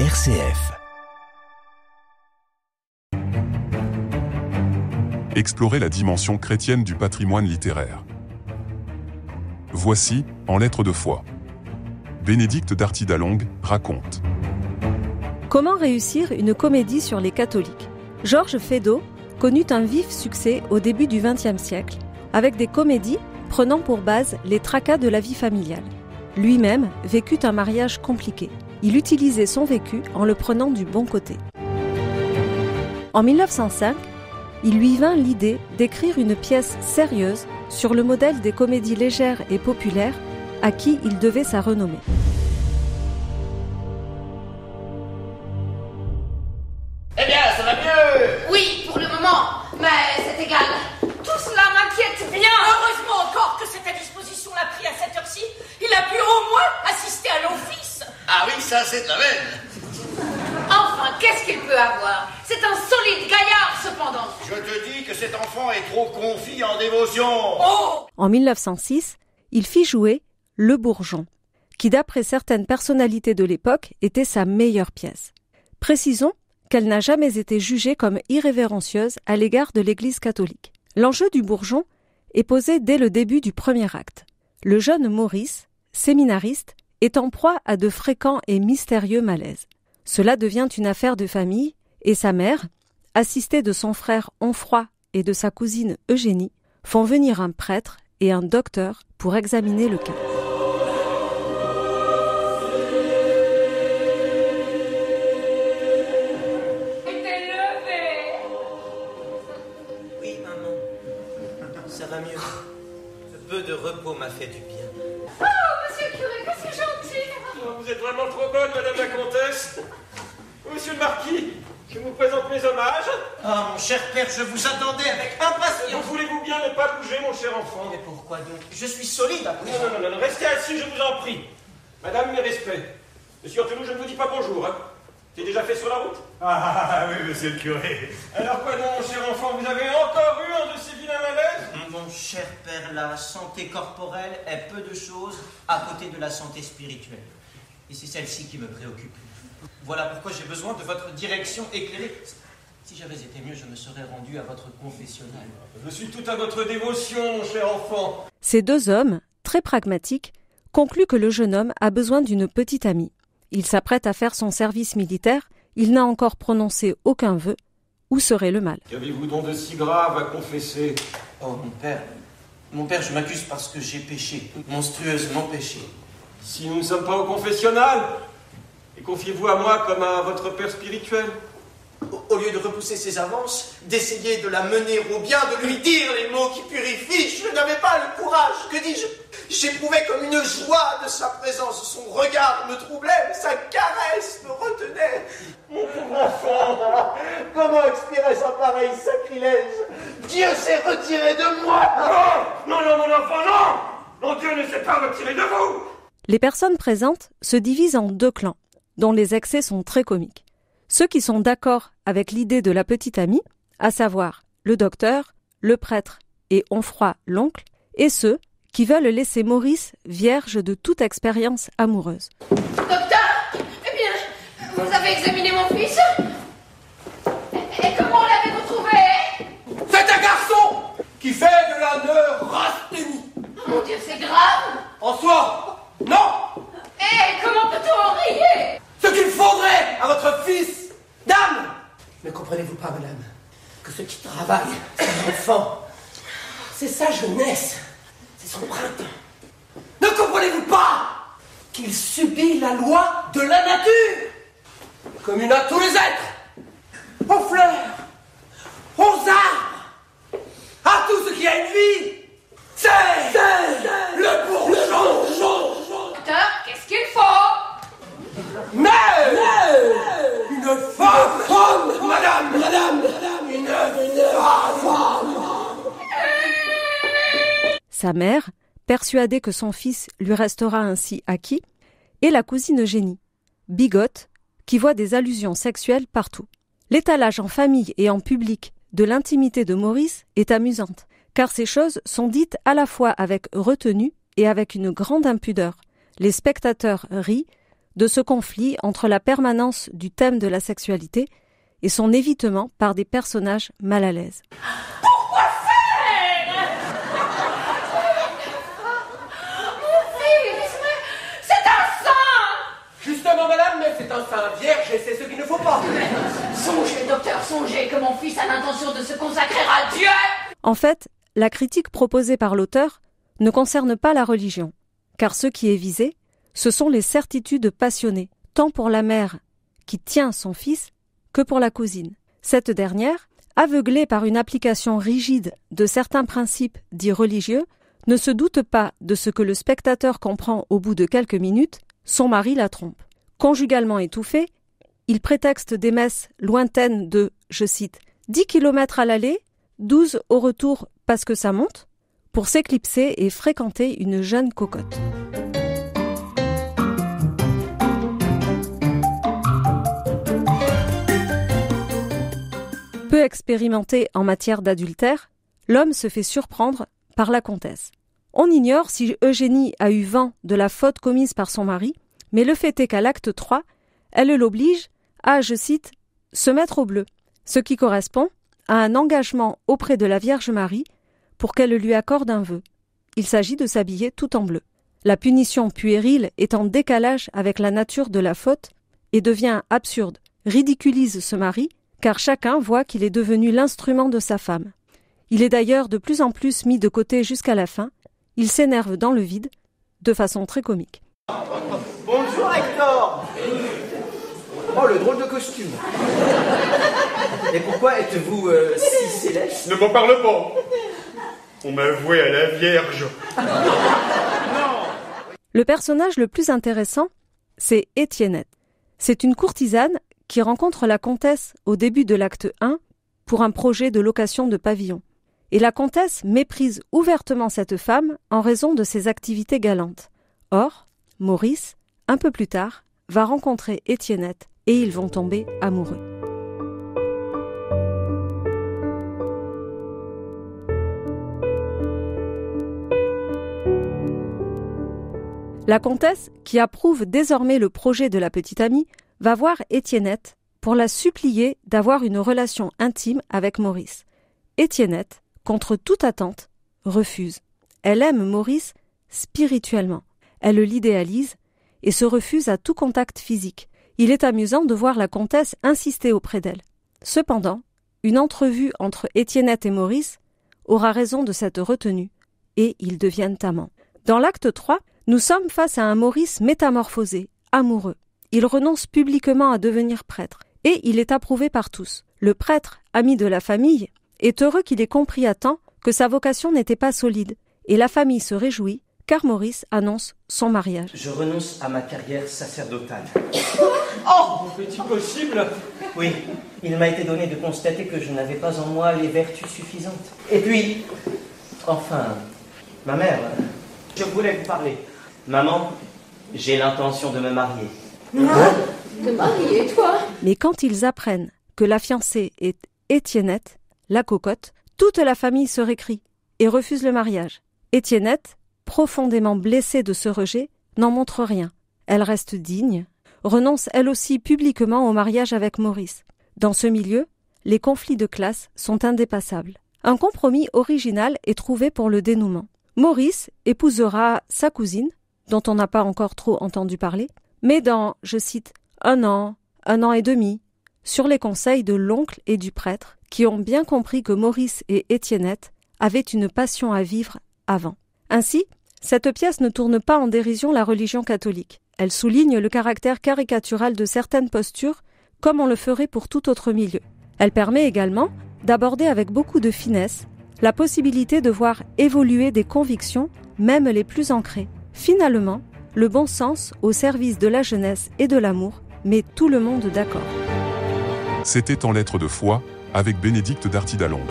RCF. Explorer la dimension chrétienne du patrimoine littéraire. Voici, en lettres de foi. Bénédicte Darty-Dalong raconte. Comment réussir une comédie sur les catholiques ? Georges Feydeau connut un vif succès au début du XXe siècle, avec des comédies prenant pour base les tracas de la vie familiale. Lui-même vécut un mariage compliqué. Il utilisait son vécu en le prenant du bon côté. En 1905, il lui vint l'idée d'écrire une pièce sérieuse sur le modèle des comédies légères et populaires à qui il devait sa renommée. Eh bien, ça va mieux! Oui, pour le moment, mais c'est égal. Tout cela m'inquiète bien. Heureusement encore que cette indisposition l'a pris à cette heure-ci. Il a pu au moins assister à l'office. Ah oui, ça c'est de la veine. Enfin, qu'est-ce qu'il peut avoir? C'est un solide gaillard, cependant. Je te dis que cet enfant est trop confit en dévotion. Oh! En 1906, il fit jouer Le Bourgeon, qui d'après certaines personnalités de l'époque était sa meilleure pièce. Précisons qu'elle n'a jamais été jugée comme irrévérencieuse à l'égard de l'Église catholique. L'enjeu du Bourgeon est posé dès le début du premier acte. Le jeune Maurice, séminariste, est en proie à de fréquents et mystérieux malaises. Cela devient une affaire de famille et sa mère, assistée de son frère Onfroy et de sa cousine Eugénie, font venir un prêtre et un docteur pour examiner le cas. Oui, maman. Ça va mieux. Ce peu de repos m'a fait du bien. Oh, monsieur le curé, que c'est gentil. Oh, vous êtes vraiment trop bonne, madame la comtesse. Monsieur le marquis, je vous présente mes hommages. Ah, mon cher père, je vous attendais avec impatience. Voulez-vous bien ne pas bouger, mon cher enfant? Mais pourquoi donc? Je suis solide après. Non, restez assis, je vous en prie. Madame, mes respects. Et surtout, je ne vous dis pas bonjour, hein. C'est déjà fait sur la route? Ah oui, monsieur le curé. Alors quoi donc, mon cher enfant, vous avez encore eu un de ces vilains malaises? Mon cher père, la santé corporelle est peu de choses à côté de la santé spirituelle. Et c'est celle-ci qui me préoccupe. Voilà pourquoi j'ai besoin de votre direction éclairée. Si j'avais été mieux, je me serais rendu à votre confessionnal. Je suis tout à votre dévotion, mon cher enfant. Ces deux hommes, très pragmatiques, concluent que le jeune homme a besoin d'une petite amie. Il s'apprête à faire son service militaire, il n'a encore prononcé aucun vœu. Où serait le mal? Qu'avez-vous donc de si grave à confesser? Oh, mon père, je m'accuse parce que j'ai péché, monstrueusement péché. Si nous ne sommes pas au confessionnal, et confiez-vous à moi comme à votre père spirituel. Au lieu de repousser ses avances, d'essayer de la mener au bien, de lui dire les mots qui purifient, je n'avais pas le courage. Que dis-je? J'éprouvais comme une joie de sa présence. Son regard me troublait, sa caresse me retenait. Mon pauvre enfant, Comment expirer un pareil sacrilège? Dieu s'est retiré de moi. non, mon enfant, non! Non, Dieu ne s'est pas retiré de vous! Les personnes présentes se divisent en deux clans, dont les excès sont très comiques. Ceux qui sont d'accord avec l'idée de la petite amie, à savoir le docteur, le prêtre et Onfroy, l'oncle, et ceux qui veulent laisser Maurice vierge de toute expérience amoureuse. Docteur, eh bien, vous avez examiné mon fils? Et comment l'avez-vous trouvé? C'est un garçon qui fait de la neurasthénie. Mon Dieu, c'est grave. En soi, non. Et comment peut-on en rier? Ce qu'il faudrait à votre fils, dame. Ne comprenez-vous pas, madame, que ce qui travaille, c'est l'enfant, c'est sa jeunesse, c'est son printemps. Ne comprenez-vous pas qu'il subit la loi de la nature, commune à tous les êtres, aux fleurs, aux arbres, à tout ce qui a une vie. C'est le bourgeon. Docteur, qu'est-ce qu'il faut? Mais une femme, madame, une femme. Sa mère, persuadée que son fils lui restera ainsi acquis, et la cousine Eugénie, bigote, qui voit des allusions sexuelles partout. L'étalage en famille et en public de l'intimité de Maurice est amusante, car ces choses sont dites à la fois avec retenue et avec une grande impudeur. Les spectateurs rient, de ce conflit entre la permanence du thème de la sexualité et son évitement par des personnages mal à l'aise. Pourquoi faire? Mon fils, c'est un saint! Justement, madame, mais c'est un saint vierge et c'est ce qu'il ne faut pas. Songez, docteur, songez que mon fils a l'intention de se consacrer à Dieu! En fait, la critique proposée par l'auteur ne concerne pas la religion, car ce qui est visé, ce sont les certitudes passionnées, tant pour la mère qui tient son fils que pour la cousine. Cette dernière, aveuglée par une application rigide de certains principes dits religieux, ne se doute pas de ce que le spectateur comprend au bout de quelques minutes, son mari la trompe. Conjugalement étouffé, il prétexte des messes lointaines de, je cite, 10 km à l'aller, 12 au retour parce que ça monte, pour s'éclipser et fréquenter une jeune cocotte. Peu expérimenté en matière d'adultère, l'homme se fait surprendre par la comtesse. On ignore si Eugénie a eu vent de la faute commise par son mari, mais le fait est qu'à l'acte 3, elle l'oblige à, je cite, « se mettre au bleu », ce qui correspond à un engagement auprès de la Vierge Marie pour qu'elle lui accorde un vœu. Il s'agit de s'habiller tout en bleu. La punition puérile est en décalage avec la nature de la faute et devient absurde, ridiculise ce mari, car chacun voit qu'il est devenu l'instrument de sa femme. Il est d'ailleurs de plus en plus mis de côté jusqu'à la fin, il s'énerve dans le vide, de façon très comique. Bonjour Hector. Oh, le drôle de costume. Et pourquoi êtes-vous si céleste? Ne m'en parle pas. On m'a voué à la Vierge. Le personnage le plus intéressant, c'est Étiennette. C'est une courtisane qui rencontre la comtesse au début de l'acte 1 pour un projet de location de pavillon. Et la comtesse méprise ouvertement cette femme en raison de ses activités galantes. Or, Maurice, un peu plus tard, va rencontrer Étiennette et ils vont tomber amoureux. La comtesse, qui approuve désormais le projet de la petite amie, va voir Étiennette pour la supplier d'avoir une relation intime avec Maurice. Étiennette, contre toute attente, refuse. Elle aime Maurice spirituellement. Elle l'idéalise et se refuse à tout contact physique. Il est amusant de voir la comtesse insister auprès d'elle. Cependant, une entrevue entre Étiennette et Maurice aura raison de cette retenue et ils deviennent amants. Dans l'acte 3, nous sommes face à un Maurice métamorphosé, amoureux. Il renonce publiquement à devenir prêtre et il est approuvé par tous. Le prêtre, ami de la famille, est heureux qu'il ait compris à temps que sa vocation n'était pas solide et la famille se réjouit car Maurice annonce son mariage. Je renonce à ma carrière sacerdotale. Oh, est-il possible? Oui, il m'a été donné de constater que je n'avais pas en moi les vertus suffisantes. Et puis, enfin, ma mère, je voulais vous parler. Maman, j'ai l'intention de me marier. Te marier, toi? Mais quand ils apprennent que la fiancée est Étiennette, la cocotte, toute la famille se récrie et refuse le mariage. Étiennette, profondément blessée de ce rejet, n'en montre rien. Elle reste digne, renonce elle aussi publiquement au mariage avec Maurice. Dans ce milieu, les conflits de classe sont indépassables. Un compromis original est trouvé pour le dénouement. Maurice épousera sa cousine, dont on n'a pas encore trop entendu parler, mais dans, je cite, un an et demi, sur les conseils de l'oncle et du prêtre, qui ont bien compris que Maurice et Étiennette avaient une passion à vivre avant. Ainsi, cette pièce ne tourne pas en dérision la religion catholique. Elle souligne le caractère caricatural de certaines postures, comme on le ferait pour tout autre milieu. Elle permet également d'aborder avec beaucoup de finesse la possibilité de voir évoluer des convictions, même les plus ancrées. Finalement, le bon sens au service de la jeunesse et de l'amour met tout le monde d'accord. C'était En lettres de foi, avec Bénédicte Darty d'Alongue.